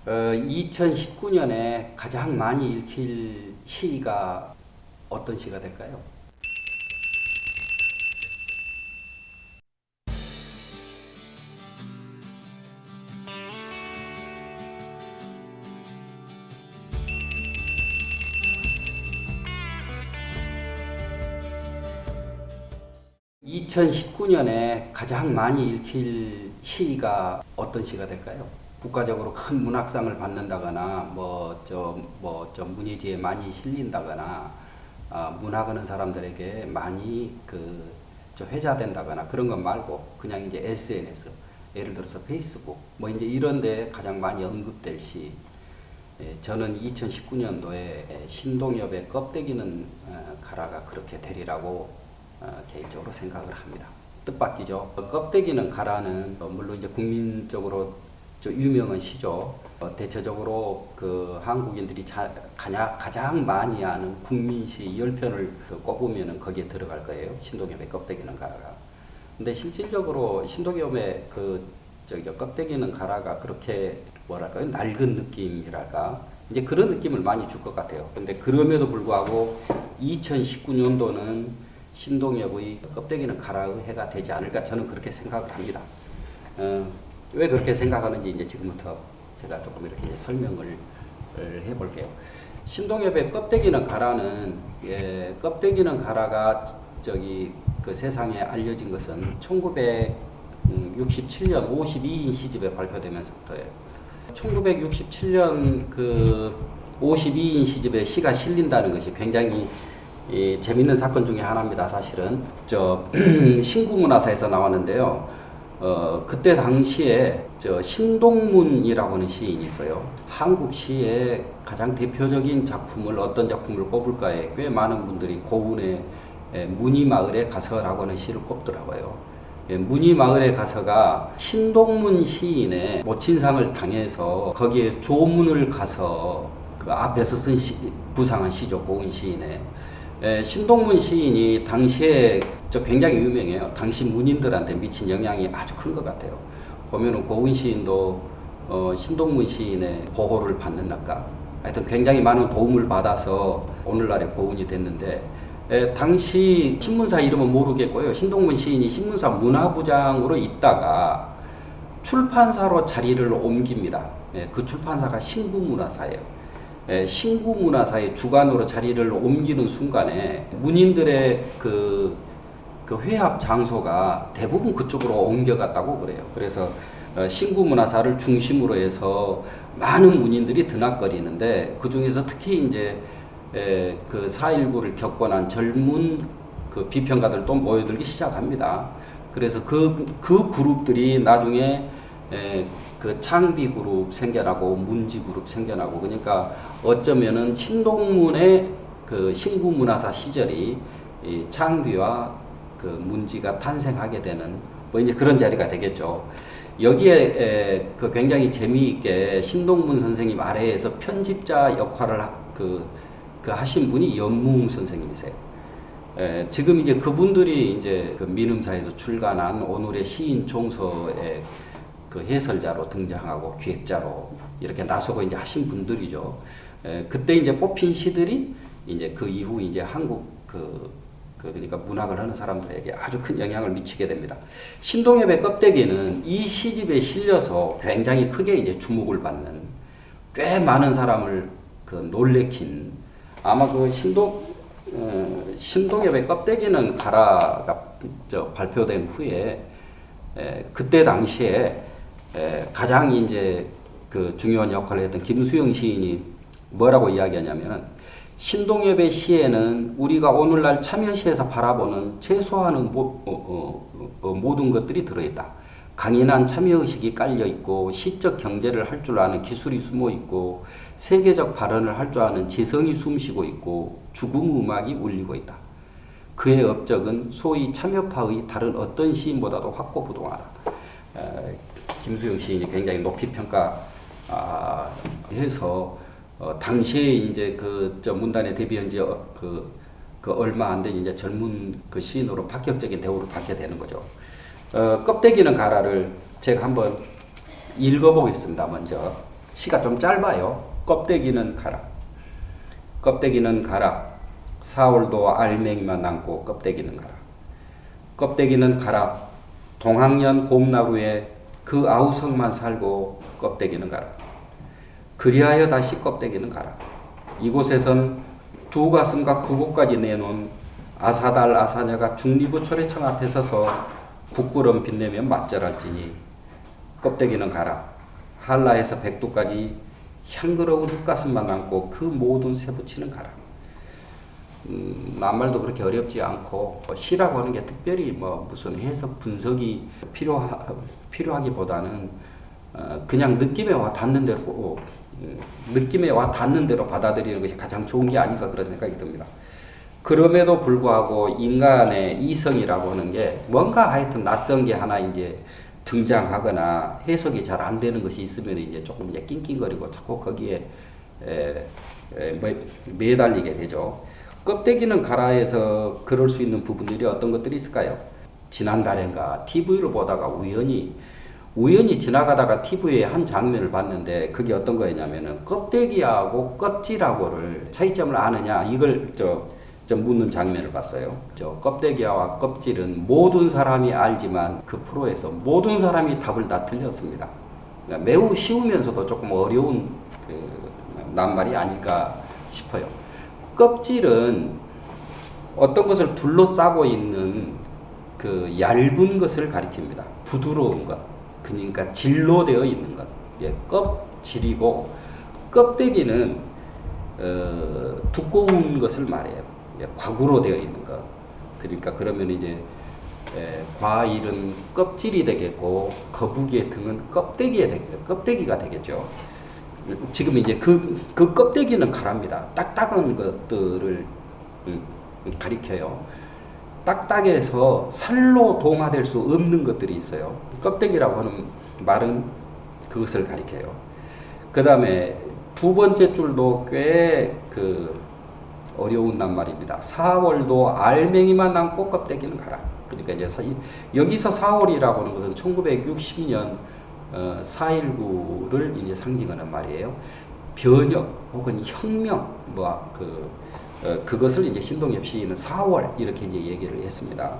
2019년에 가장 많이 읽힐 시가 어떤 시가 될까요? 2019년에 가장 많이 읽힐 시가 어떤 시가 될까요? 국가적으로 큰 문학상을 받는다거나 문예지에 많이 실린다거나 문학하는 사람들에게 많이 회자된다거나 그런 것 말고 그냥 이제 SNS, 예를 들어서 페이스북 이제 이런 데 가장 많이 언급될 시. 저는 2019년도에 신동엽의 껍데기는 가라가 그렇게 되리라고 개인적으로 생각을 합니다. 뜻밖이죠. 껍데기는 가라는 물론 이제 국민적으로 유명한 시죠. 대체적으로 한국인들이 가장 많이 아는 국민시 10편을 꼽으면 거기에 들어갈 거예요. 신동엽의 껍데기는 가라가. 근데 실질적으로 신동엽의 껍데기는 가라가 그렇게 뭐랄까요? 낡은 느낌이랄까? 이제 그런 느낌을 많이 줄 것 같아요. 근데 그럼에도 불구하고 2019년도는 신동엽의 껍데기는 가라의 해가 되지 않을까 저는 그렇게 생각을 합니다. 왜 그렇게 생각하는지 이제 지금부터 제가 조금 이렇게 이제 설명을 해볼게요. 신동엽의 껍데기는 가라는 껍데기는 가라가 세상에 알려진 것은 1967년 52인 시집에 발표되면서부터예요. 1967년 52인 시집에 시가 실린다는 것이 굉장히 재밌는 사건 중에 하나입니다. 사실은 신구문화사에서 나왔는데요. 그때 당시에 신동문이라고 하는 시인이 있어요. 한국 시의 가장 대표적인 작품을 어떤 작품을 꼽을까에 꽤 많은 분들이 고운의 문이마을에 가서라고 하는 시를 꼽더라고요. 문이마을에 가서가 신동문 시인의 모친상을 당해서 거기에 조문을 가서 그 앞에서 쓴 부상한 시죠. 고운 시인의. 신동문 시인이 당시에 굉장히 유명해요. 당시 문인들한테 미친 영향이 아주 큰 것 같아요. 보면은 고운 시인도 신동문 시인의 보호를 받는 낙가. 하여튼 굉장히 많은 도움을 받아서 오늘날의 고운이 됐는데 당시 신문사 이름은 모르겠고요. 신동문 시인이 신문사 문화부장으로 있다가 출판사로 자리를 옮깁니다. 그 출판사가 신구문화사예요. 신구문화사의 주관으로 자리를 옮기는 순간에 문인들의 그 회합 장소가 대부분 그쪽으로 옮겨갔다고 그래요. 그래서 신구문화사를 중심으로 해서 많은 문인들이 드나거리는데 그 중에서 특히 이제 4.19를 겪고 난 젊은 비평가들도 모여들기 시작합니다. 그래서 그 그룹들이 나중에 창비 그룹 생겨나고 문지 그룹 생겨나고 그러니까 어쩌면은 신동문의 신구문화사 시절이 창비와 문지가 탄생하게 되는 이제 그런 자리가 되겠죠. 여기에 굉장히 재미있게 신동문 선생님 아래에서 편집자 역할을 하신 분이 연문 선생님이세요. 지금 이제 그분들이 이제 민음사에서 출간한 오늘의 시인 총서의 해설자로 등장하고 기획자로 이렇게 나서고 이제 하신 분들이죠. 그때 이제 뽑힌 시들이 이제 그 이후 이제 한국 그러니까 문학을 하는 사람들에게 아주 큰 영향을 미치게 됩니다. 신동엽의 껍데기는 이 시집에 실려서 굉장히 크게 이제 주목을 받는 꽤 많은 사람을 놀래킨 아마 신동엽의 껍데기는 가라가 발표된 후에 그때 당시에 가장 이제 중요한 역할을 했던 김수영 시인이 뭐라고 이야기하냐면은 신동엽의 시에는 우리가 오늘날 참여시에서 바라보는 최소한의 모든 것들이 들어있다. 강인한 참여의식이 깔려있고 시적 경제를 할 줄 아는 기술이 숨어있고 세계적 발언을 할 줄 아는 지성이 숨쉬고 있고 죽음음악이 울리고 있다. 그의 업적은 소위 참여파의 다른 어떤 시인보다도 확고부동하다. 김수영 시인이 굉장히 높이 평가해서 당시에 이제 문단에 데뷔한 지 얼마 안 된 이제 젊은 시인으로 파격적인 대우를 받게 되는 거죠. 껍데기는 가라를 제가 한번 읽어보겠습니다. 먼저 시가 좀 짧아요. 껍데기는 가라. 껍데기는 가라. 4월도 알맹이만 남고 껍데기는 가라. 껍데기는 가라. 동학년 곰나루에 그 아우성만 살고 껍데기는 가라. 그리하여 다시 껍데기는 가라. 이곳에선 두 가슴과 그곳까지 내놓은 아사달 아사녀가 중리부초래청 앞에 서서 국구름 빛내며 맞절할지니 껍데기는 가라. 한라에서 백두까지 향그러운 흙가슴만 남고 그 모든 쇠붙이는 가라. 낱말도 그렇게 어렵지 않고 시라고 하는 게 특별히 뭐 무슨 해석 분석이 필요하기보다는 그냥 느낌에 와 닿는 대로 받아들이는 것이 가장 좋은 게 아닌가 그런 생각이 듭니다. 그럼에도 불구하고 인간의 이성이라고 하는 게 뭔가 하여튼 낯선 게 하나 이제 등장하거나 해석이 잘 안 되는 것이 있으면 이제 조금 이제 낑낑거리고 자꾸 거기에 매달리게 되죠. 껍데기는 가라에서 그럴 수 있는 부분들이 어떤 것들이 있을까요? 지난달인가 TV를 보다가 우연히 지나가다가 TV에 한 장면을 봤는데 그게 어떤 거였냐면은 껍데기하고 껍질하고를 차이점을 아느냐 이걸 묻는 장면을 봤어요. 껍데기와 껍질은 모든 사람이 알지만 그 프로에서 모든 사람이 답을 다 틀렸습니다. 그러니까 매우 쉬우면서도 조금 어려운 낱말이 아닐까 싶어요. 껍질은 어떤 것을 둘러싸고 있는 그 얇은 것을 가리킵니다. 부드러운 것, 그러니까 질로 되어 있는 것. 껍질이고 껍데기는 두꺼운 것을 말해요. 과구로 되어 있는 것. 그러니까 그러면 이제 과일은 껍질이 되겠고 거북이의 등은 껍데기가 되겠죠. 지금 이제 그 껍데기는 가랍니다. 딱딱한 것들을 가리켜요. 딱딱해서 살로 동화될 수 없는 것들이 있어요. 껍데기라고 하는 말은 그것을 가리켜요. 그 다음에 두 번째 줄도 꽤 어려운 낱말입니다. 4월도 알맹이만 남고 껍데기는 가라. 그러니까 이제 여기서 4월이라고 하는 것은 1960년 4.19를 이제 상징하는 말이에요. 변혁 혹은 혁명 그것을 이제 신동엽 시인은 4월 이렇게 이제 얘기를 했습니다.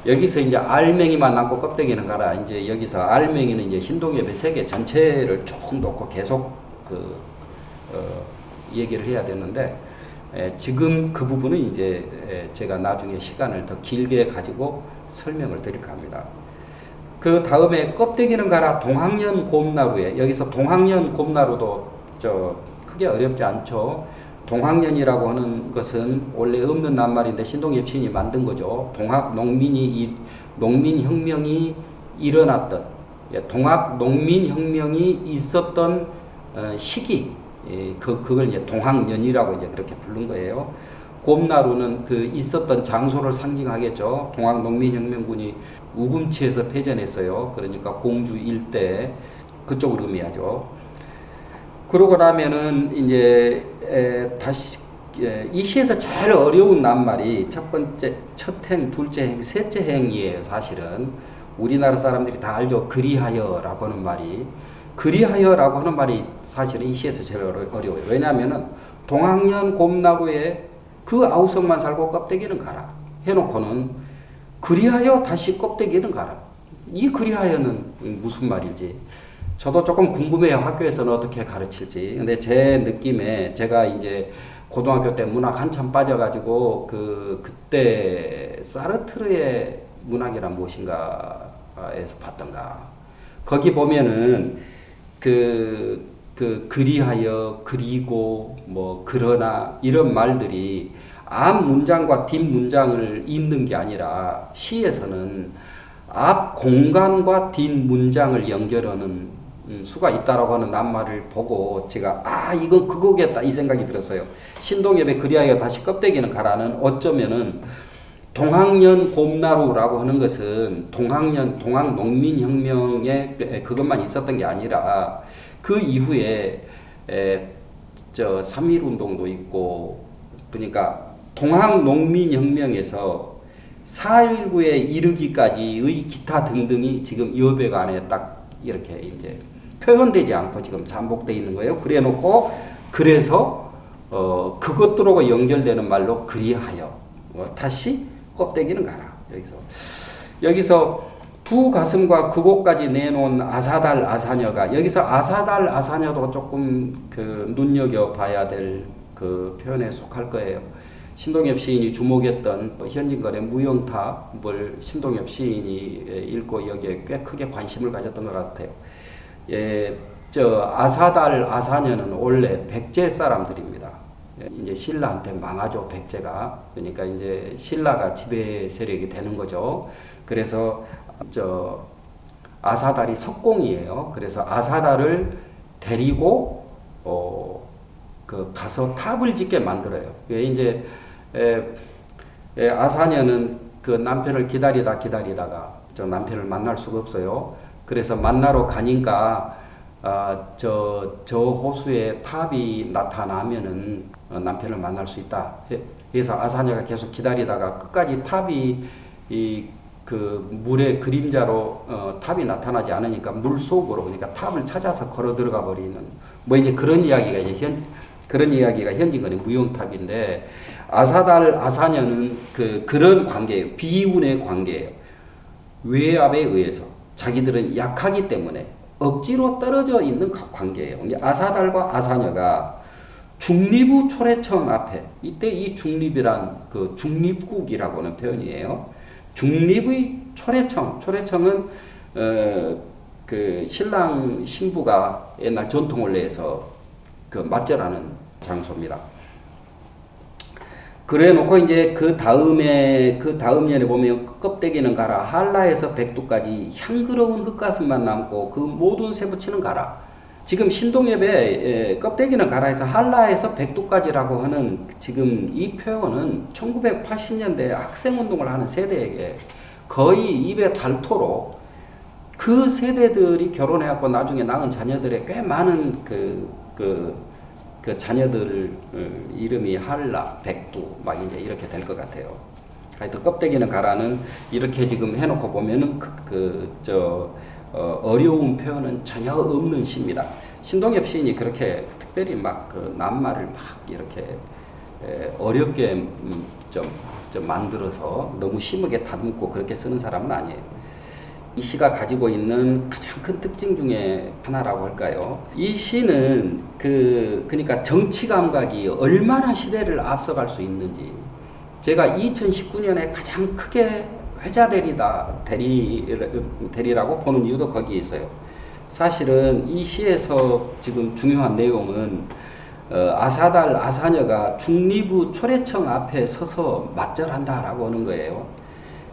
여기서 이제 알맹이만 남고 껍데기는 가라. 이제 여기서 알맹이는 이제 신동엽의 세계 전체를 쭉 놓고 계속 얘기를 해야 되는데 지금 그 부분은 이제 제가 나중에 시간을 더 길게 가지고 설명을 드릴까 합니다. 그 다음에 껍데기는 가라. 동학년 곰나루에 여기서 동학년 곰나루도 크게 어렵지 않죠. 동학년이라고 하는 것은 원래 없는 낱말인데 신동엽 시인이 만든 거죠. 농민혁명이 일어났던 농민혁명이 있었던 시기 그걸 이제 동학년이라고 이제 그렇게 부른 거예요. 곰나루는 그 있었던 장소를 상징하겠죠. 동학농민혁명군이 우금치에서 패전했어요. 그러니까 공주 일대 그쪽으로 의미하죠. 그러고 나면은 이제 다시 이 시에서 제일 어려운 낱말이 첫 번째, 첫 행, 둘째 행, 셋째 행이에요. 사실은 우리나라 사람들이 다 알죠. 그리하여라고 하는 말이 그리하여라고 하는 말이 사실은 이 시에서 제일 어려워요. 왜냐하면은 동학년 곰나루에 그 아우성만 살고 껍데기는 가라 해놓고는 그리하여 다시 껍데기는 가라. 이 그리하여는 무슨 말일지 저도 조금 궁금해요. 학교에서는 어떻게 가르칠지. 근데 제 느낌에 제가 이제 고등학교 때 문학 한참 빠져가지고 그때 사르트르의 문학이란 무엇인가에서 봤던가. 거기 보면은 그리하여, 그리고, 그러나, 이런 말들이 앞 문장과 뒷 문장을 잇는 게 아니라 시에서는 앞 공간과 뒷 문장을 연결하는 수가 있다라고 하는 낱말을 보고 제가 이건 그거겠다 이 생각이 들었어요. 신동엽의 그리하여 다시 껍데기는 가라는 어쩌면은 동학년 곰나루라고 하는 것은 동학농민혁명에 그것만 있었던 게 아니라 그 이후에 3.1운동도 있고 그러니까 동학농민혁명에서 4.19에 이르기까지의 기타 등등이 지금 여백 안에 딱 이렇게 이제 표현되지 않고 지금 잠복되어 있는 거예요. 그래 놓고 그래서 그것들하고 연결되는 말로 그리하여 다시 껍데기는 가라. 여기서 두 가슴과 그곳까지 내놓은 아사달 아사녀가 여기서 아사달 아사녀도 조금 그 눈여겨봐야 될 그 표현에 속할 거예요. 신동엽 시인이 주목했던 현진건의 무용탑을 신동엽 시인이 읽고 여기에 꽤 크게 관심을 가졌던 것 같아요. 아사달 아사녀는 원래 백제 사람들입니다. 이제 신라한테 망하죠, 백제가. 그러니까 이제 신라가 지배 세력이 되는 거죠. 그래서 아사달이 석공이에요. 그래서 아사달을 데리고 가서 탑을 짓게 만들어요. 이제 아사녀는 그 남편을 기다리다가 저 남편을 만날 수가 없어요. 그래서 만나러 가니까 저 호수에 탑이 나타나면은 남편을 만날 수 있다. 그래서 아사녀가 계속 기다리다가 끝까지 탑이 그 물의 그림자로 탑이 나타나지 않으니까 물 속으로, 그러니까 탑을 찾아서 걸어 들어가 버리는 뭐 이제 그런 이야기가 현진건의 무용탑인데, 아사달 아사녀는 그런 관계예요. 비운의 관계예요. 외압에 의해서 자기들은 약하기 때문에 억지로 떨어져 있는 관계예요. 아사달과 아사녀가 중립의 초래청 앞에, 이때 이 중립이란 그 중립국이라고 하는 표현이에요. 중립의 초래청은 그 신랑 신부가 옛날 전통을 내서 그 맞절하는 장소입니다. 그래 놓고 이제 그 다음 년에 보면 껍데기는 가라. 한라에서 백두까지 향그러운 흙가슴만 남고 그 모든 쇠붙이는 가라. 지금 신동엽의 껍데기는 가라에서 한라에서 백두까지라고 하는 지금 이 표현은 1980년대 학생운동을 하는 세대에게 거의 입에 닳도록 그 세대들이 결혼해갖고 나중에 낳은 자녀들의 꽤 많은 그 자녀들 이름이 한라, 백두 막 이제 이렇게 될 것 같아요. 하여튼 껍데기는 가라는 이렇게 지금 해놓고 보면은 어려운 표현은 전혀 없는 시입니다. 신동엽 시인이 그렇게 특별히 막 그 낱말을 막 이렇게 어렵게 좀 만들어서 너무 심하게 다듬고 그렇게 쓰는 사람은 아니에요. 이 시가 가지고 있는 가장 큰 특징 중에 하나라고 할까요? 이 시는 그러니까 정치 감각이 얼마나 시대를 앞서갈 수 있는지, 제가 2019년에 가장 크게 회자 대리라고 보는 이유도 거기에 있어요. 사실은 이 시에서 지금 중요한 내용은 아사달 아사녀가 중립의 초래청 앞에 서서 맞절한다라고 하는 거예요.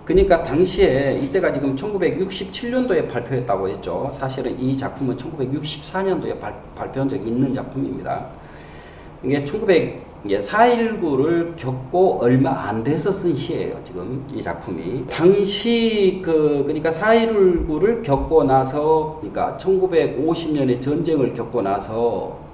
그러니까 당시에 이때가 지금 1967년도에 발표했다고 했죠. 사실은 이 작품은 1964년도에 발표한 적이 있는 작품입니다. 이게 4.19를 겪고 얼마 안 돼서 쓴 시예요. 지금 이 작품이. 당시 그러니까 4.19를 겪고 나서, 그러니까 1950년에 전쟁을 겪고 나서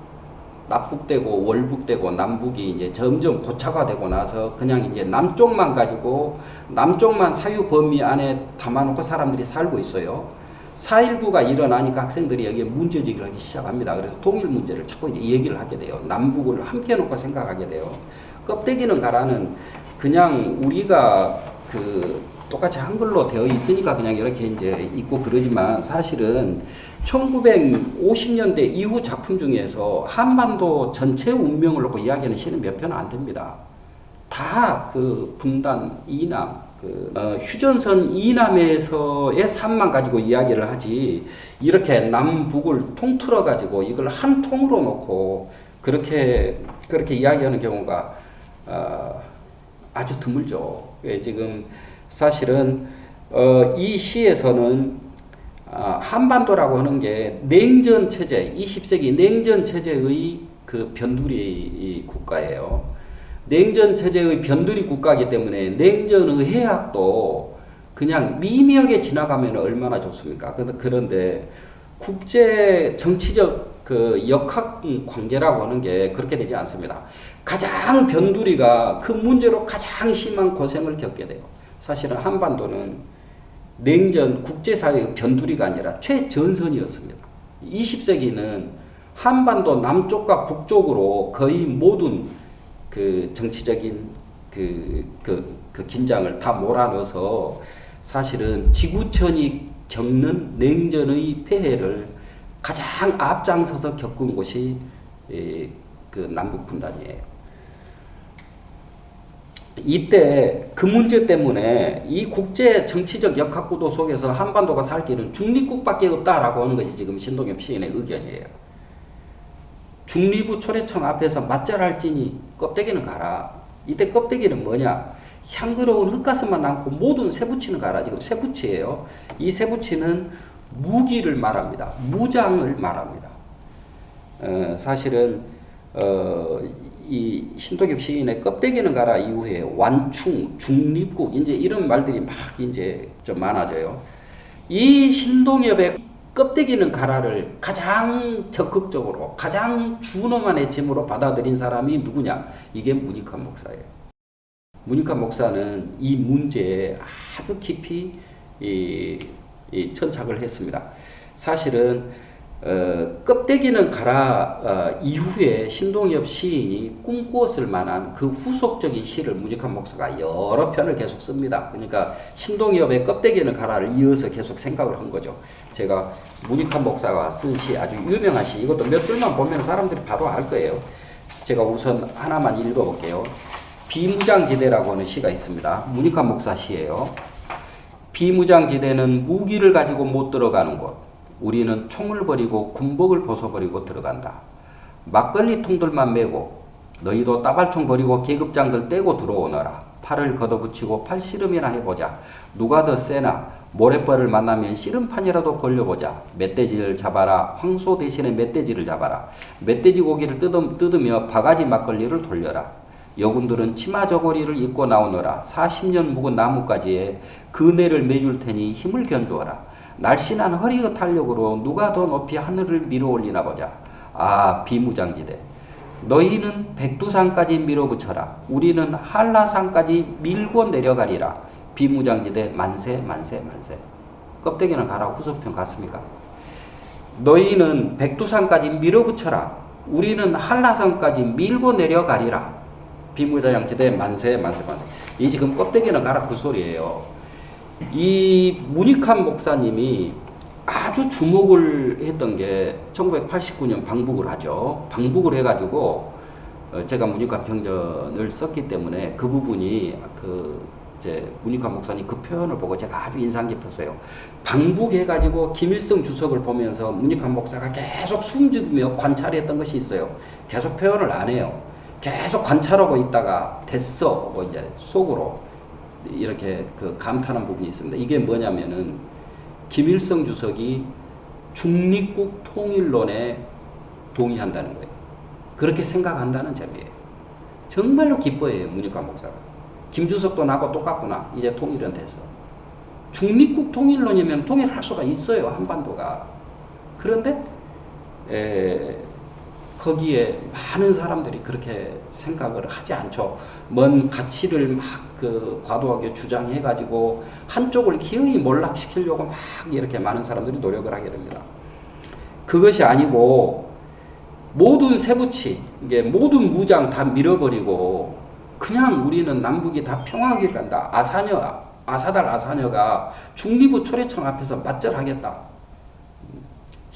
납북되고 월북되고 남북이 이제 점점 고착화되고 나서 그냥 이제 남쪽만 가지고 남쪽만 사유 범위 안에 담아놓고 사람들이 살고 있어요. 4.19가 일어나니까 학생들이 여기에 문제제기를 하기 시작합니다. 그래서 통일 문제를 자꾸 이제 얘기를 하게 돼요. 남북을 함께 놓고 생각하게 돼요. 껍데기는 가라는 그냥 우리가 똑같이 한글로 되어 있으니까 그냥 이렇게 이제 있고 그러지만, 사실은 1950년대 이후 작품 중에서 한반도 전체 운명을 놓고 이야기하는 시는 몇 편 안 됩니다. 다 분단, 이남, 휴전선 이남에서의 삶만 가지고 이야기를 하지, 이렇게 남북을 통틀어 가지고 이걸 한 통으로 놓고 그렇게 이야기하는 경우가 아주 드물죠. 지금 사실은 이 시에서는 한반도라고 하는 게 냉전 체제, 20세기 냉전 체제의 그 변두리 국가예요. 냉전 체제의 변두리 국가이기 때문에 냉전의 해악도 그냥 미미하게 지나가면 얼마나 좋습니까? 그런데 국제 정치적 역학 관계라고 하는 게 그렇게 되지 않습니다. 가장 변두리가 그 문제로 가장 심한 고생을 겪게 돼요. 사실은 한반도는 냉전 국제사회의 변두리가 아니라 최전선이었습니다. 20세기는 한반도 남쪽과 북쪽으로 거의 모든 그 정치적인 그 긴장을 다 몰아넣어서 사실은 지구촌이 겪는 냉전의 폐해를 가장 앞장서서 겪은 곳이 그 남북 분단이에요. 이때 그 문제 때문에 이 국제 정치적 역학구도 속에서 한반도가 살 길은 중립국밖에 없다라고 하는 것이 지금 신동엽 시인의 의견이에요. 중리부 초래청 앞에서 맞절할지니 껍데기는 가라. 이때 껍데기는 뭐냐? 향그러운 흙가슴만 남고 모든 쇠붙이는 가라. 지금 쇠붙이에요. 이 쇠붙이는 무기를 말합니다. 무장을 말합니다. 사실은 이 신동엽 시인의 껍데기는 가라 이후에 완충, 중립국 이제 이런 말들이 막 이제 좀 많아져요. 이 신동엽의 껍데기는 가라를 가장 적극적으로 가장 준엄한 애침으로 받아들인 사람이 누구냐? 이게 문익환 목사예요. 문익환 목사는 이 문제에 아주 깊이 천착을 했습니다. 사실은 껍데기는 가라 이후에 신동엽 시인이 꿈꾸었을 만한 그 후속적인 시를 문익환 목사가 여러 편을 계속 씁니다. 그러니까 신동엽의 껍데기는 가라를 이어서 계속 생각을 한 거죠. 제가 문익환 목사가 쓴 시 아주 유명한 시, 이것도 몇 줄만 보면 사람들이 바로 알 거예요. 제가 우선 하나만 읽어볼게요. 비무장지대라고 하는 시가 있습니다. 문익환 목사 시예요. 비무장지대는 무기를 가지고 못 들어가는 곳. 우리는 총을 버리고 군복을 벗어버리고 들어간다. 막걸리 통들만 메고 너희도 따발총 버리고 계급장들 떼고 들어오너라. 팔을 걷어붙이고 팔씨름이나 해보자. 누가 더 세나 모래벌을 만나면 씨름판이라도 벌려보자. 멧돼지를 잡아라. 황소 대신에 멧돼지를 잡아라. 멧돼지 고기를 뜯으며 바가지 막걸리를 돌려라. 여군들은 치마 저고리를 입고 나오너라. 40년 묵은 나뭇가지에 그네를 매줄 테니 힘을 견주어라. 날씬한 허리의 탄력으로 누가 더 높이 하늘을 밀어 올리나 보자. 아, 비무장지대. 너희는 백두산까지 밀어붙여라. 우리는 한라산까지 밀고 내려가리라. 비무장지대 만세 만세 만세. 껍데기는 가라. 후속편 같습니까? 너희는 백두산까지 밀어붙여라. 우리는 한라산까지 밀고 내려가리라. 비무장지대 만세 만세 만세. 이 지금 껍데기는 가라 그 소리예요. 이 문익환 목사님이 아주 주목을 했던 게 1989년 방북을 하죠. 방북을 해가지고 제가 문익환 평전을 썼기 때문에 그 부분이 이제 문익환 목사님 그 표현을 보고 제가 아주 인상 깊었어요. 방북해가지고 김일성 주석을 보면서 문익환 목사가 계속 숨죽이며 관찰했던 것이 있어요. 계속 표현을 안 해요. 계속 관찰하고 있다가 됐어. 뭐 이제 속으로 이렇게 감탄한 부분이 있습니다. 이게 뭐냐면은 김일성 주석이 중립국 통일론에 동의한다는 거예요. 그렇게 생각한다는 점이에요. 정말로 기뻐해요, 문익환 목사가. 김주석도 나하고 똑같구나. 이제 통일은 됐어. 중립국 통일론이면 통일할 수가 있어요, 한반도가. 그런데 거기에 많은 사람들이 그렇게 생각을 하지 않죠. 먼 가치를 막 과도하게 주장해가지고 한쪽을 기어이 몰락시키려고 막 이렇게 많은 사람들이 노력을 하게 됩니다. 그것이 아니고 모든 쇠붙이, 이게 모든 무장 다 밀어버리고 그냥 우리는 남북이 다 평화하기를 한다. 아사달 아사녀가 중리부 초래청 앞에서 맞절하겠다.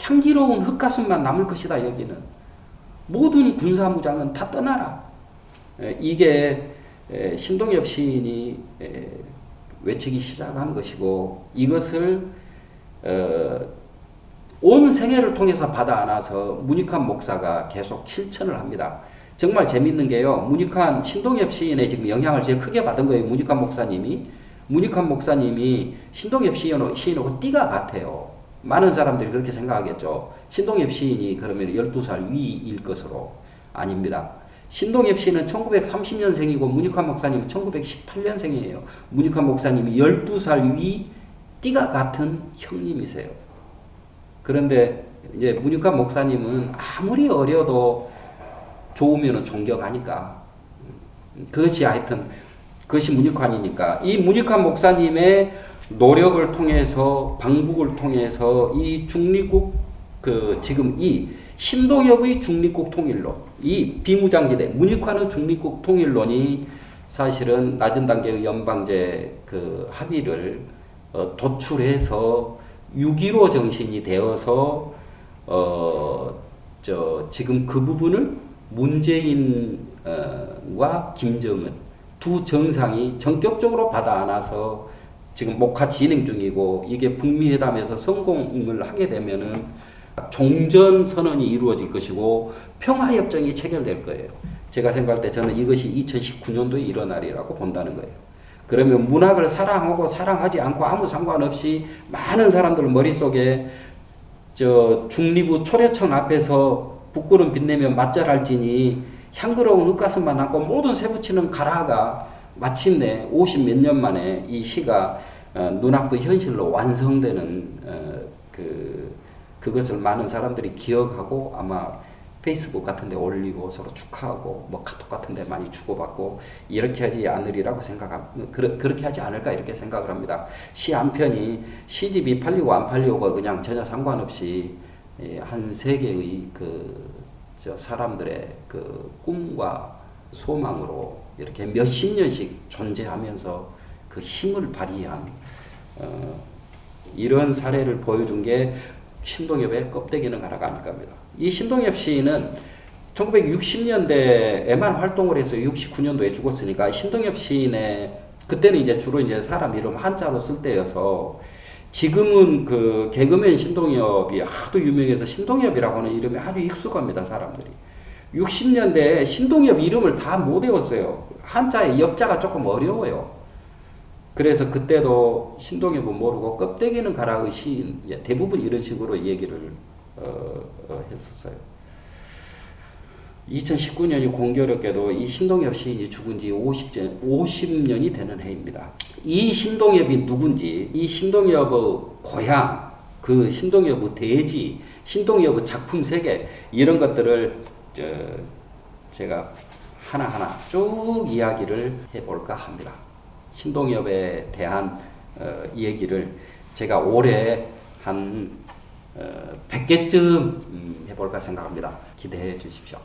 향기로운 흙가슴만 남을 것이다. 여기는 모든 군사무장은 다 떠나라. 이게 신동엽 시인이 외치기 시작한 것이고, 이것을 온 생애를 통해서 받아 안아서 문익환 목사가 계속 실천을 합니다. 정말 재밌는 게요, 신동엽 시인의 지금 영향을 제일 크게 받은 거예요. 문익환 목사님이 신동엽 시인하고 띠가 같아요. 많은 사람들이 그렇게 생각하겠죠. 신동엽 시인이 그러면 12살 위일 것으로. 아닙니다. 신동엽 시인은 1930년생이고 문익환 목사님은 1918년생이에요. 문익환 목사님이 12살 위 띠가 같은 형님이세요. 그런데 이제 문익환 목사님은 아무리 어려도 좋으면 존경하니까, 그것이 문익환이니까, 이 문익환 목사님의 노력을 통해서, 방북을 통해서 이 중리국 그 지금 이 신동엽의 중립국 통일론, 이 비무장지대 문익환의 중립국 통일론이 사실은 낮은 단계의 연방제 그 합의를 도출해서 6.15 정신이 되어서 지금 그 부분을 문재인과 김정은 두 정상이 전격적으로 받아 안아서 지금 목화 진행 중이고, 이게 북미 회담에서 성공을 하게 되면은 종전 선언이 이루어질 것이고 평화 협정이 체결될 거예요. 제가 생각할 때 저는 이것이 2019년도에 일어나리라고 본다는 거예요. 그러면 문학을 사랑하고 사랑하지 않고 아무 상관없이 많은 사람들 머릿속에 중리부 초려청 앞에서 부끄럼 빛내며 맞잘할지니 향그러운 흙가슴만 남고 모든 세부치는 가라가 마침내 50 몇 년 만에 이 시가 눈앞의 현실로 완성되는 그것을 많은 사람들이 기억하고 아마 페이스북 같은 데 올리고 서로 축하하고 뭐 카톡 같은 데 많이 주고받고 이렇게 하지 않으리라고 그렇게 하지 않을까 이렇게 생각을 합니다. 시 한 편이 시집이 팔리고 안 팔리고가 그냥 전혀 상관없이 한 세계의 사람들의 그 꿈과 소망으로 이렇게 몇십 년씩 존재하면서 그 힘을 발휘한 이런 사례를 보여준 게 신동엽의 껍데기는 가라가 아닐까 합니다. 이 신동엽 시인은 1960년대에만 활동을 해서 69년도에 죽었으니까 신동엽 시인의 그때는 이제 주로 이제 사람 이름 한자로 쓸 때여서 지금은 그 개그맨 신동엽이 하도 유명해서 신동엽이라고 하는 이름이 아주 익숙합니다, 사람들이. 60년대에 신동엽 이름을 다 못 외웠어요. 한자의 옆자가 조금 어려워요. 그래서 그때도 신동엽은 모르고 껍데기는 가라의 시인, 대부분 이런 식으로 얘기를 했었어요. 2019년이 공교롭게도 이 신동엽 시인이 죽은 지 50년이 되는 해입니다. 이 신동엽이 누군지, 이 신동엽의 고향, 그 신동엽의 대지, 신동엽의 작품 세계, 이런 것들을 제가 하나하나 쭉 이야기를 해볼까 합니다. 신동엽에 대한 얘기를 제가 올해 한 100개쯤 해볼까 생각합니다. 기대해 주십시오.